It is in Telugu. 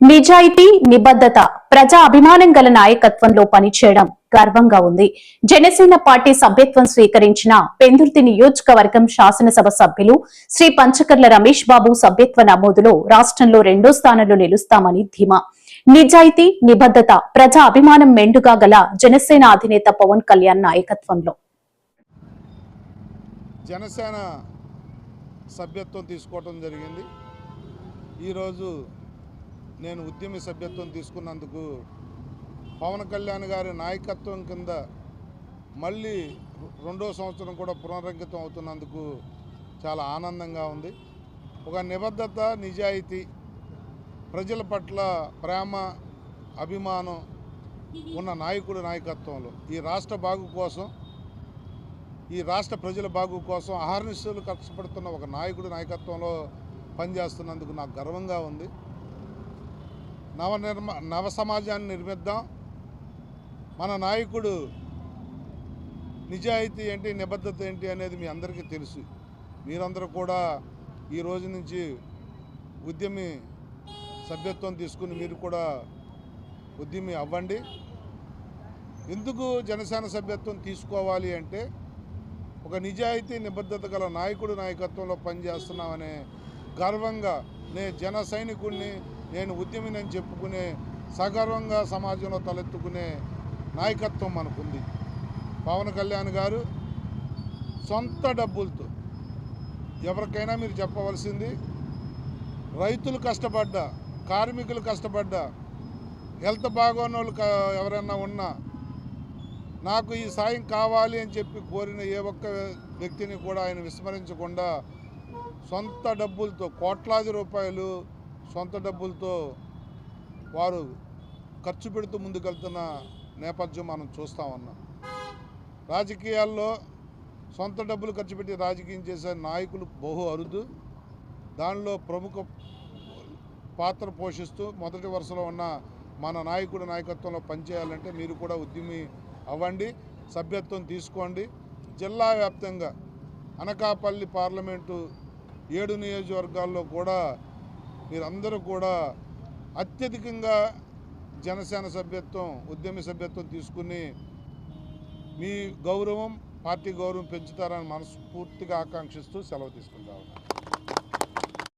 నిజాయితీ, నిబద్ధత, ప్రజా అభిమానం గల నాయకత్వంలో పనిచేయడం గర్వంగా ఉంది. జనసేన పార్టీ సభ్యత్వం స్వీకరించిన పెందుర్తి నియోజకవర్గం శాసనసభ సభ్యులు శ్రీ పంచకర్ల రమేష్ బాబు సభ్యత్వ నమోదులో రాష్ట్రంలో 2వ స్థానంలో నిలుస్తామని ధీమా. నిజాయితీ, నిబద్ధత, ప్రజా అభిమానం మెండుగా గల జనసేన అధినేత పవన్ కళ్యాణ్ నాయకత్వంలో జనసేన సభ్యత్వం తీసుకోవడం జరిగింది. ఈరోజు నేను ఉద్యమి సభ్యత్వం తీసుకున్నందుకు పవన్ కళ్యాణ్ గారి నాయకత్వం కింద మళ్ళీ 2వ సంవత్సరం కూడా పునరంకితం అవుతున్నందుకు చాలా ఆనందంగా ఉంది. ఒక నిబద్ధత, నిజాయితీ, ప్రజల పట్ల ప్రేమ, అభిమానం ఉన్న నాయకుడి నాయకత్వంలో ఈ రాష్ట్ర బాగు కోసం, ఈ రాష్ట్ర ప్రజల బాగు కోసం అహర్నిశలు కష్టపడుతున్న ఒక నాయకుడి నాయకత్వంలో పనిచేస్తున్నందుకు నాకు గర్వంగా ఉంది. నవ సమాజాన్ని నిర్మిద్దాం. మన నాయకుడు నిజాయితీ ఏంటి, నిబద్ధత ఏంటి అనేది మీ అందరికీ తెలుసు. మీరందరూ కూడా ఈ రోజు నుంచి ఉద్యమి సభ్యత్వం తీసుకుని మీరు కూడా ఉద్యమి అవ్వండి. ఎందుకు జనసేన సభ్యత్వం తీసుకోవాలి అంటే, ఒక నిజాయితీ, నిబద్ధత గల నాయకుడు నాయకత్వంలో పనిచేస్తున్నామనే గర్వంగా, నేను జన సైనికుడిని, నేను ఉద్యమిని చెప్పుకునే సగర్వంగా సమాజంలో తలెత్తుకునే నాయకత్వం మనకుంది. పవన్ కళ్యాణ్ గారు సొంత డబ్బులతో, ఎవరికైనా మీరు చెప్పవలసింది, రైతులు కష్టపడ్డా, కార్మికులు కష్టపడ్డా, హెల్త్ బాగోనోళ్ళు ఎవరైనా ఉన్నా, నాకు ఈ సాయం కావాలి అని చెప్పి కోరిన ఏ ఒక్క వ్యక్తిని కూడా ఆయన విస్మరించకుండా సొంత డబ్బులతో, కోట్లాది రూపాయలు సొంత డబ్బులతో వారు ఖర్చు పెడుతూ ముందుకెళ్తున్న నేపథ్యం మనం చూస్తూ ఉన్నాం. రాజకీయాల్లో సొంత డబ్బులు ఖర్చు పెట్టి రాజకీయం చేసే నాయకులు బహు అరుదు. దానిలో ప్రముఖ పాత్ర పోషిస్తూ మొదటి వరుసలో ఉన్న మన నాయకుడి నాయకత్వంలో పనిచేయాలంటే మీరు కూడా ఉద్యమి అవ్వండి, సభ్యత్వం తీసుకోండి. జిల్లా వ్యాప్తంగా అనకాపల్లి పార్లమెంటు 7 నియోజకవర్గాల్లో కూడా మీరందరూ కూడా అత్యధికంగా జనసేన సభ్యత్వం, ఉద్యమి సభ్యత్వం తీసుకుని మీ గౌరవం, పార్టీ గౌరవం పెంచుతారని మనస్ఫూర్తిగా ఆకాంక్షిస్తూ సెలవు తీసుకుంటా ఉన్నాను.